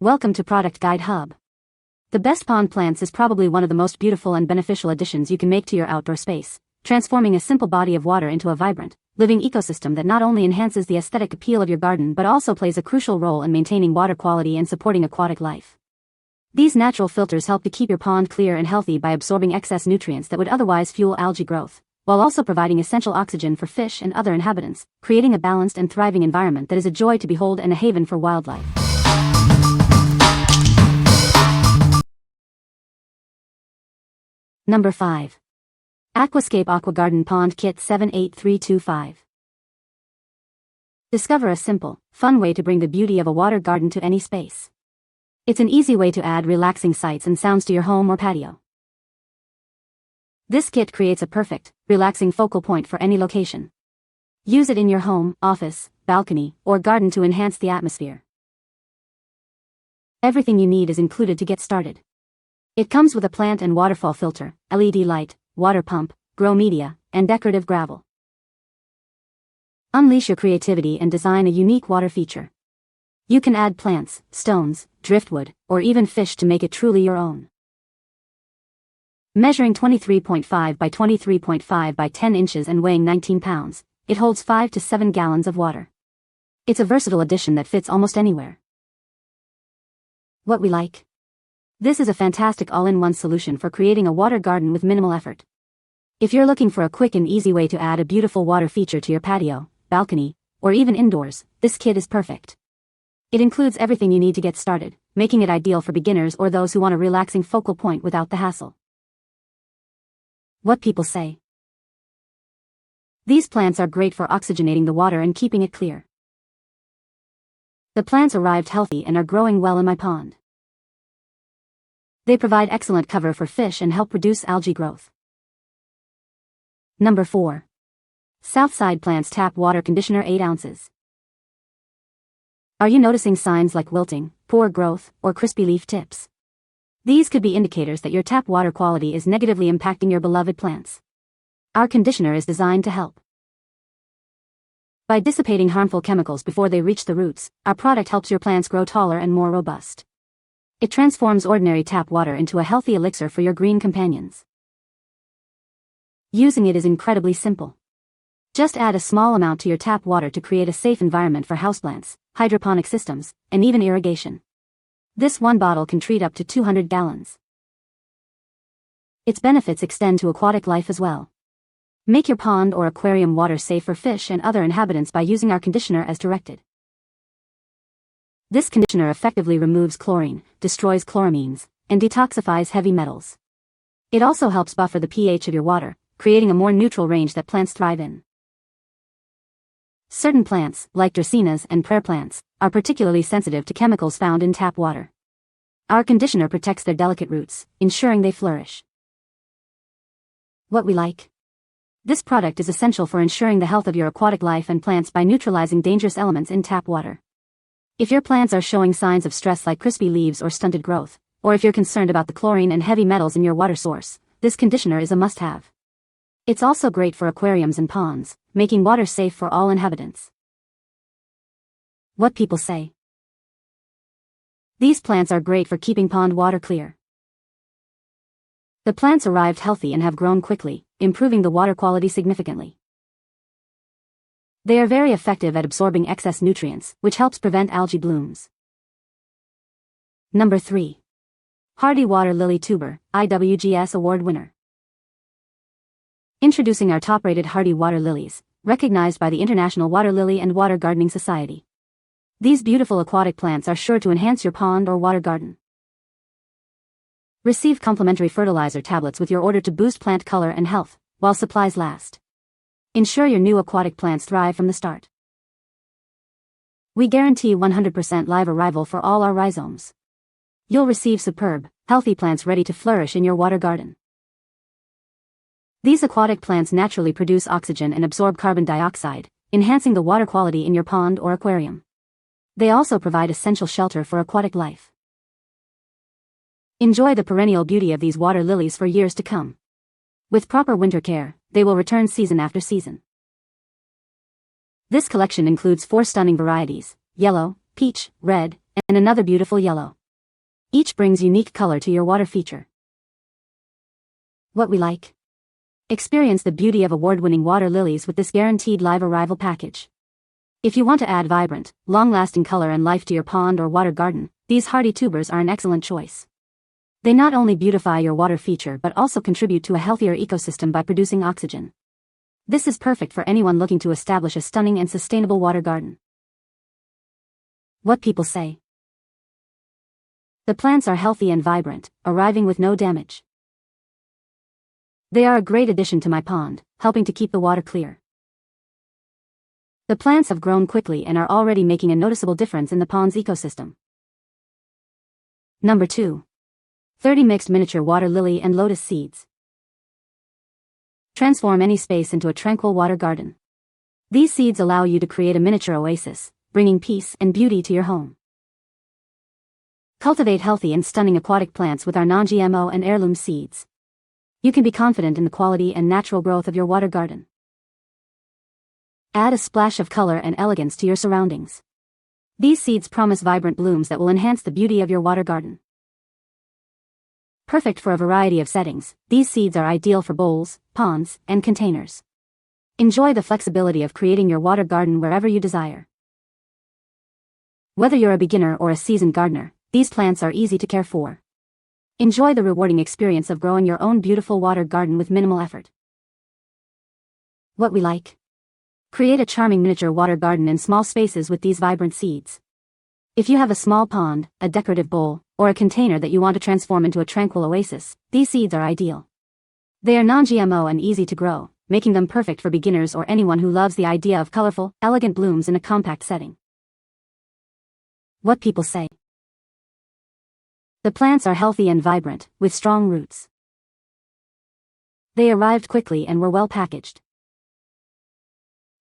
Welcome to Product Guide Hub. The best pond plants is probably one of the most beautiful and beneficial additions you can make to your outdoor space, transforming a simple body of water into a vibrant, living ecosystem that not only enhances the aesthetic appeal of your garden but also plays a crucial role in maintaining water quality and supporting aquatic life. These natural filters help to keep your pond clear and healthy by absorbing excess nutrients that would otherwise fuel algae growth, while also providing essential oxygen for fish and other inhabitants, creating a balanced and thriving environment that is a joy to behold and a haven for wildlife. Number 5. Aquascape AquaGarden Pond Kit 78325. Discover a simple, fun way to bring the beauty of a water garden to any space. It's an easy way to add relaxing sights and sounds to your home or patio. This kit creates a perfect, relaxing focal point for any location. Use it in your home, office, balcony, or garden to enhance the atmosphere. Everything you need is included to get started. It comes with a plant and waterfall filter, LED light, water pump, grow media, and decorative gravel. Unleash your creativity and design a unique water feature. You can add plants, stones, driftwood, or even fish to make it truly your own. Measuring 23.5 by 23.5 by 10 inches and weighing 19 pounds, it holds 5 to 7 gallons of water. It's a versatile addition that fits almost anywhere. What we like? This is a fantastic all-in-one solution for creating a water garden with minimal effort. If you're looking for a quick and easy way to add a beautiful water feature to your patio, balcony, or even indoors, this kit is perfect. It includes everything you need to get started, making it ideal for beginners or those who want a relaxing focal point without the hassle. What people say. These plants are great for oxygenating the water and keeping it clear. The plants arrived healthy and are growing well in my pond. They provide excellent cover for fish and help reduce algae growth. Number 4. Southside Plants Tap Water Conditioner 8 ounces. Are you noticing signs like wilting, poor growth, or crispy leaf tips? These could be indicators that your tap water quality is negatively impacting your beloved plants. Our conditioner is designed to help. By dissipating harmful chemicals before they reach the roots, our product helps your plants grow taller and more robust. It transforms ordinary tap water into a healthy elixir for your green companions. Using it is incredibly simple. Just add a small amount to your tap water to create a safe environment for houseplants, hydroponic systems, and even irrigation. This one bottle can treat up to 200 gallons. Its benefits extend to aquatic life as well. Make your pond or aquarium water safe for fish and other inhabitants by using our conditioner as directed. This conditioner effectively removes chlorine, destroys chloramines, and detoxifies heavy metals. It also helps buffer the pH of your water, creating a more neutral range that plants thrive in. Certain plants, like dracaenas and prayer plants, are particularly sensitive to chemicals found in tap water. Our conditioner protects their delicate roots, ensuring they flourish. What we like? This product is essential for ensuring the health of your aquatic life and plants by neutralizing dangerous elements in tap water. If your plants are showing signs of stress like crispy leaves or stunted growth, or if you're concerned about the chlorine and heavy metals in your water source, this conditioner is a must-have. It's also great for aquariums and ponds, making water safe for all inhabitants. What people say. These plants are great for keeping pond water clear. The plants arrived healthy and have grown quickly, improving the water quality significantly. They are very effective at absorbing excess nutrients, which helps prevent algae blooms. Number 3. Hardy Water Lily Tuber, IWGS Award winner. Introducing our top-rated hardy water lilies, recognized by the International Water Lily and Water Gardening Society. These beautiful aquatic plants are sure to enhance your pond or water garden. Receive complimentary fertilizer tablets with your order to boost plant color and health, while supplies last. Ensure your new aquatic plants thrive from the start. We guarantee 100% live arrival for all our rhizomes. You'll receive superb, healthy plants ready to flourish in your water garden. These aquatic plants naturally produce oxygen and absorb carbon dioxide, enhancing the water quality in your pond or aquarium. They also provide essential shelter for aquatic life. Enjoy the perennial beauty of these water lilies for years to come. With proper winter care, they will return season after season. This collection includes 4 stunning varieties: yellow, peach, red, and another beautiful yellow. Each brings unique color to your water feature. What we like. Experience the beauty of award-winning water lilies with this guaranteed live arrival package. If you want to add vibrant, long-lasting color and life to your pond or water garden, these hardy tubers are an excellent choice. They not only beautify your water feature but also contribute to a healthier ecosystem by producing oxygen. This is perfect for anyone looking to establish a stunning and sustainable water garden. What people say. The plants are healthy and vibrant, arriving with no damage. They are a great addition to my pond, helping to keep the water clear. The plants have grown quickly and are already making a noticeable difference in the pond's ecosystem. Number 2. 30 mixed miniature water lily and lotus seeds. Transform any space into a tranquil water garden. These seeds allow you to create a miniature oasis, bringing peace and beauty to your home. Cultivate healthy and stunning aquatic plants with our non-GMO and heirloom seeds. You can be confident in the quality and natural growth of your water garden. Add a splash of color and elegance to your surroundings. These seeds promise vibrant blooms that will enhance the beauty of your water garden. Perfect for a variety of settings, these seeds are ideal for bowls, ponds, and containers. Enjoy the flexibility of creating your water garden wherever you desire. Whether you're a beginner or a seasoned gardener, these plants are easy to care for. Enjoy the rewarding experience of growing your own beautiful water garden with minimal effort. What we like. Create a charming miniature water garden in small spaces with these vibrant seeds. If you have a small pond, a decorative bowl, or a container that you want to transform into a tranquil oasis, these seeds are ideal. They are non-GMO and easy to grow, making them perfect for beginners or anyone who loves the idea of colorful, elegant blooms in a compact setting. What people say. The plants are healthy and vibrant, with strong roots. They arrived quickly and were well packaged.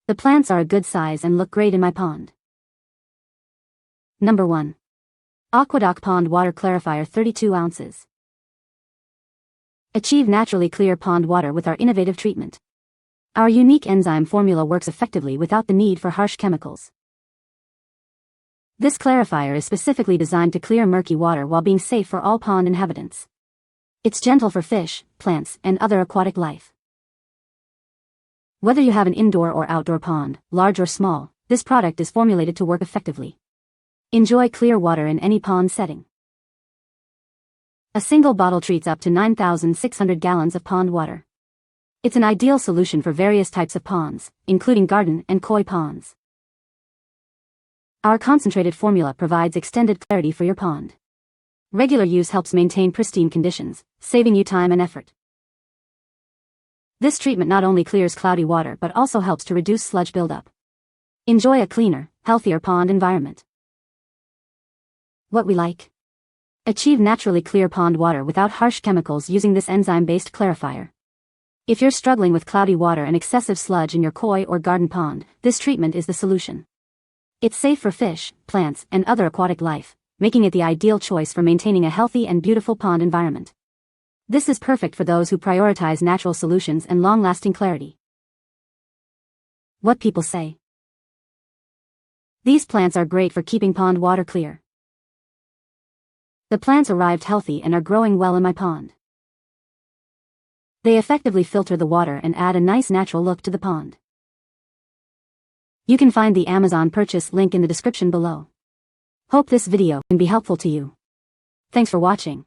The plants are a good size and look great in my pond. Number 1. AquaDoc Pond Water Clarifier 32 ounces. Achieve naturally clear pond water with our innovative treatment. Our unique enzyme formula works effectively without the need for harsh chemicals. This clarifier is specifically designed to clear murky water while being safe for all pond inhabitants. It's gentle for fish, plants, and other aquatic life. Whether you have an indoor or outdoor pond, large or small, this product is formulated to work effectively. Enjoy clear water in any pond setting. A single bottle treats up to 9,600 gallons of pond water. It's an ideal solution for various types of ponds, including garden and koi ponds. Our concentrated formula provides extended clarity for your pond. Regular use helps maintain pristine conditions, saving you time and effort. This treatment not only clears cloudy water but also helps to reduce sludge buildup. Enjoy a cleaner, healthier pond environment. What we like. Achieve naturally clear pond water without harsh chemicals using this enzyme-based clarifier. If you're struggling with cloudy water and excessive sludge in your koi or garden pond, this treatment is the solution. It's safe for fish, plants, and other aquatic life, making it the ideal choice for maintaining a healthy and beautiful pond environment. This is perfect for those who prioritize natural solutions and long-lasting clarity. What people say. These plants are great for keeping pond water clear. The plants arrived healthy and are growing well in my pond. They effectively filter the water and add a nice natural look to the pond. You can find the Amazon purchase link in the description below. Hope this video can be helpful to you. Thanks for watching.